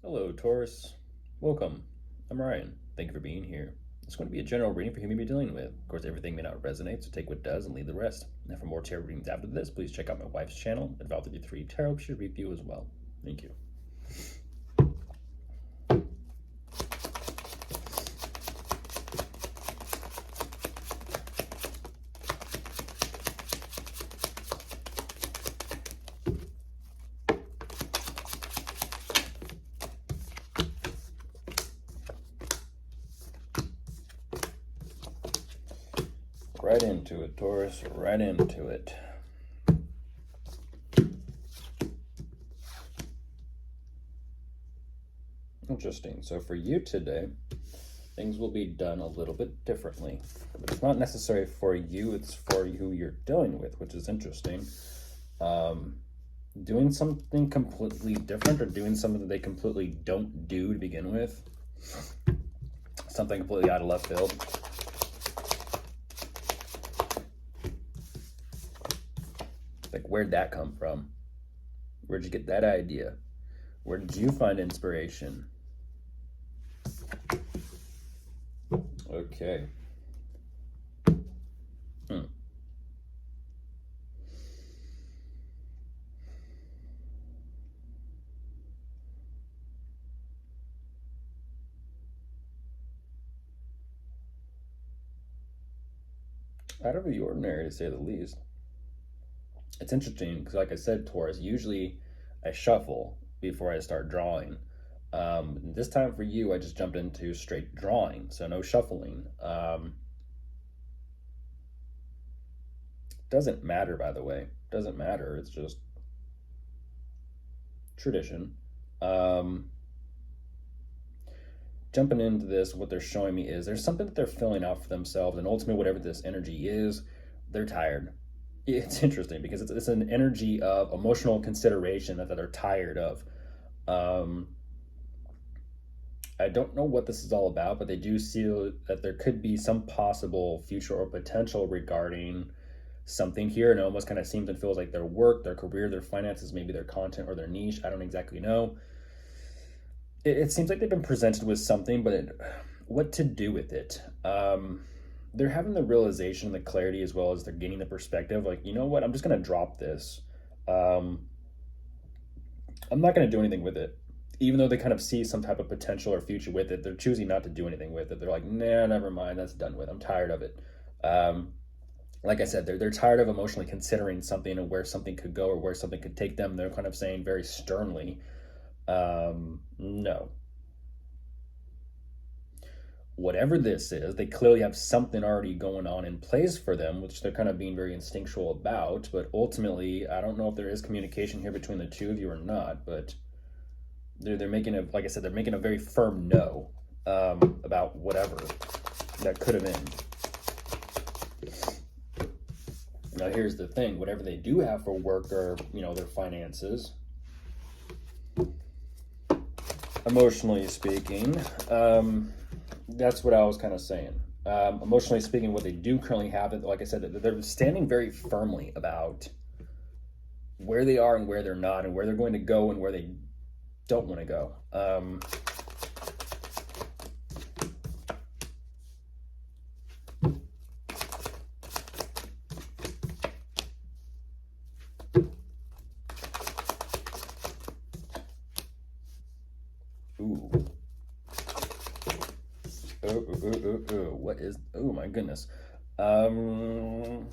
Hello, Taurus. Welcome. I'm Ryan. Thank you for being here. It's going to be a general reading for who you may be dealing with. Of course, everything may not resonate, so take what does and leave the rest. Now, for more tarot readings after this, please check out my wife's channel, Adval33 Tarot. She should review as well. Thank you. Right into it, Taurus. Right into it. Interesting. So for you today, things will be done a little bit differently. But it's not necessary for you, it's for who you're dealing with, which is interesting. Doing something completely different or doing something that they completely don't do to begin with. Something completely out of left field. Like, where'd that come from? Where'd you get that idea? Where did you find inspiration? Okay. Out of the ordinary, to say the least. It's interesting because, like I said, Taurus, usually I shuffle before I start drawing. This time for you, I just jumped into straight drawing, so no shuffling. Doesn't matter, by the way. Doesn't matter. It's just tradition. Jumping into this, what they're showing me is there's something that they're filling out for themselves, and ultimately, whatever this energy is, they're tired. It's interesting because it's an energy of emotional consideration that they're tired of. I don't know what this is all about, but they do see that there could be some possible future or potential regarding something here, and it almost kind of seems and feels like their work, their career, their finances, maybe their content or their niche. I don't exactly know. It seems like they've been presented with something, but what to do with it? They're having the realization and the clarity, as well as they're gaining the perspective. Like, you know what? I'm just going to drop this. I'm not going to do anything with it. Even though they kind of see some type of potential or future with it, they're choosing not to do anything with it. They're like, nah, never mind. That's done with. I'm tired of it. Like I said, they're tired of emotionally considering something and where something could go or where something could take them. They're kind of saying very sternly, no. Whatever this is, they clearly have something already going on in place for them, which they're kind of being very instinctual about. But ultimately, I don't know if there is communication here between the two of you or not, but they're making a, like I said, they're making a very firm no about whatever that could have been. Now, here's the thing. Whatever they do have for work or, their finances, emotionally speaking, that's what I was kind of saying. Emotionally speaking, what they do currently have, like I said, they're standing very firmly about where they are and where they're not, and where they're going to go and where they don't want to go. Ooh. What is, oh my goodness. Ooh.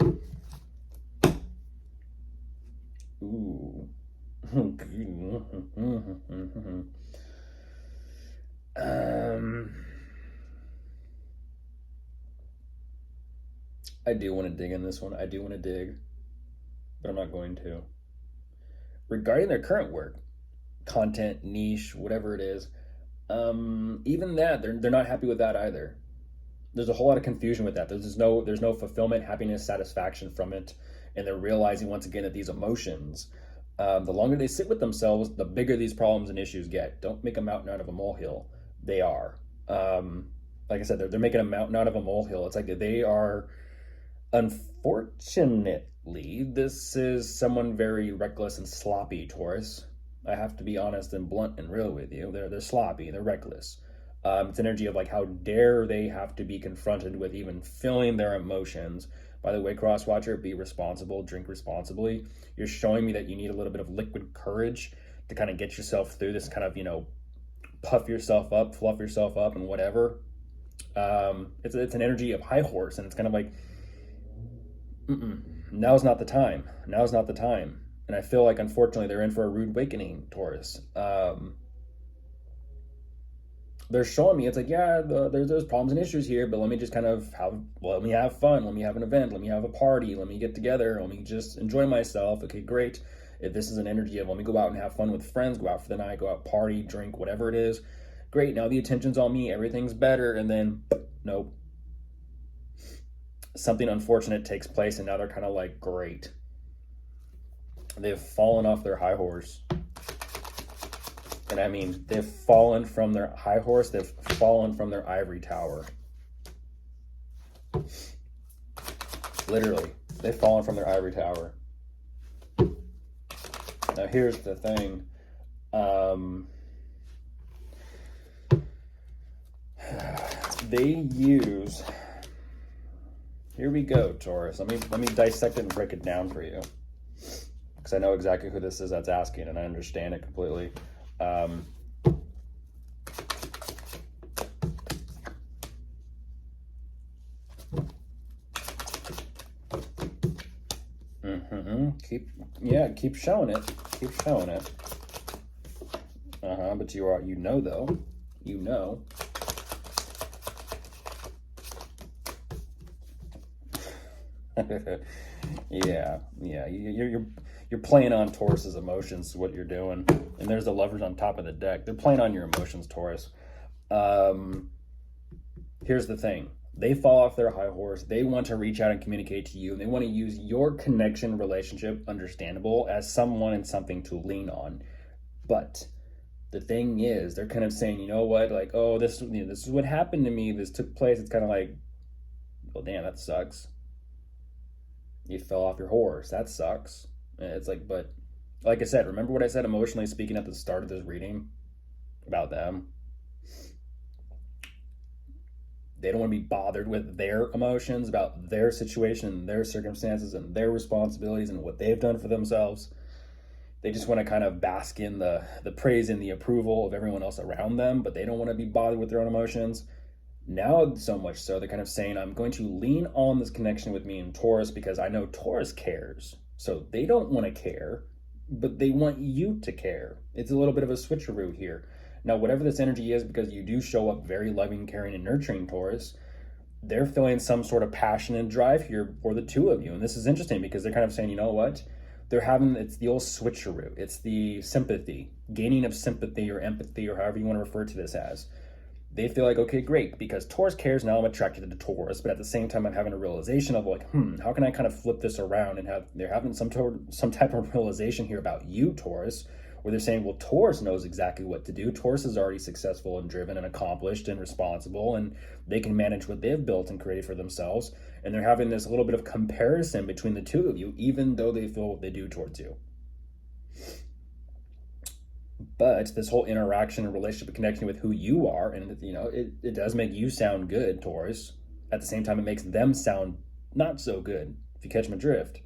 I do want to dig in this one. I do want to dig, but I'm not going to. Regarding their current work, content, niche, whatever it is, even that, they're not happy with that either. There's a whole lot of confusion with that. There's no fulfillment, happiness, satisfaction from it, and they're realizing once again that these emotions, the longer they sit with themselves, the bigger these problems and issues get. Don't make a mountain out of a molehill. They are. Like I said, they're making a mountain out of a molehill. It's like they are. Unfortunately, this is someone very reckless and sloppy, Taurus. I have to be honest and blunt and real with you. They're sloppy, they're reckless. It's energy of like, how dare they have to be confronted with even feeling their emotions. By the way, Crosswatcher, be responsible, drink responsibly. You're showing me that you need a little bit of liquid courage to kind of get yourself through this kind of, puff yourself up, fluff yourself up, and whatever. It's an energy of high horse, and it's kind of like, now's not the time. Now's not the time. And I feel like, unfortunately, they're in for a rude awakening, Taurus. They're showing me, it's like, yeah, there's problems and issues here, but let me just kind of let me have fun, let me have an event, let me have a party, let me get together, let me just enjoy myself. Okay, great. If this is an energy of let me go out and have fun with friends, go out for the night, go out, party, drink, whatever it is, great, now the attention's on me, everything's better, and then nope, something unfortunate takes place, and now they're kind of like, great, they've fallen off their high horse. And I mean, they've fallen from their high horse, they've fallen from their ivory tower. Literally, they've fallen from their ivory tower. Now here's the thing. They use, here we go, Taurus. Let me dissect it and break it down for you, because I know exactly who this is that's asking, and I understand it completely. Keep showing it. Keep showing it. But you know though. You know. yeah. You're playing on Taurus's emotions is what you're doing. And there's the lovers on top of the deck. They're playing on your emotions, Taurus. Here's the thing. They fall off their high horse. They want to reach out and communicate to you. And they want to use your connection, relationship, understandable, as someone and something to lean on. But the thing is, they're kind of saying, you know what? Like, oh, this is what happened to me. This took place. It's kind of like, well, damn, that sucks. You fell off your horse. That sucks. And it's like, but like I said, remember what I said emotionally speaking at the start of this reading about them? They don't want to be bothered with their emotions, about their situation and their circumstances and their responsibilities and what they've done for themselves. They just want to kind of bask in the praise and the approval of everyone else around them, but they don't want to be bothered with their own emotions. Now, so much so, they're kind of saying, I'm going to lean on this connection with me and Taurus because I know Taurus cares. So they don't want to care, but they want you to care. It's a little bit of a switcheroo here. Now, whatever this energy is, because you do show up very loving, caring, and nurturing, Taurus, they're feeling some sort of passion and drive here for the two of you. And this is interesting because they're kind of saying, you know what? It's the old switcheroo. It's the sympathy, gaining of sympathy or empathy or however you want to refer to this as. They feel like, okay, great, because Taurus cares, now I'm attracted to Taurus, but at the same time I'm having a realization of like, how can I kind of flip this around and they're having some type of realization here about you, Taurus, where they're saying, well, Taurus knows exactly what to do. Taurus is already successful and driven and accomplished and responsible, and they can manage what they've built and created for themselves. And they're having this little bit of comparison between the two of you, even though they feel what they do towards you. But this whole interaction and relationship and connection with who you are, and it does make you sound good, Taurus. At the same time, it makes them sound not so good, if you catch my drift.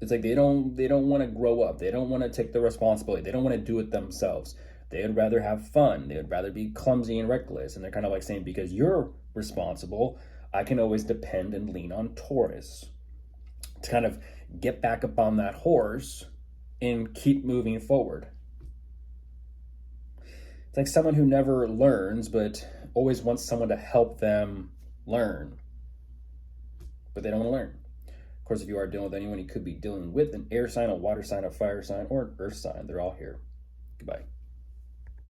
It's like they don't want to grow up. They don't want to take the responsibility. They don't want to do it themselves. They would rather have fun. They would rather be clumsy and reckless. And they're kind of like saying, because you're responsible, I can always depend and lean on Taurus to kind of get back up on that horse and keep moving forward. It's like someone who never learns, but always wants someone to help them learn. But they don't want to learn. Of course, if you are dealing with anyone, you could be dealing with an air sign, a water sign, a fire sign, or an earth sign. They're all here. Goodbye.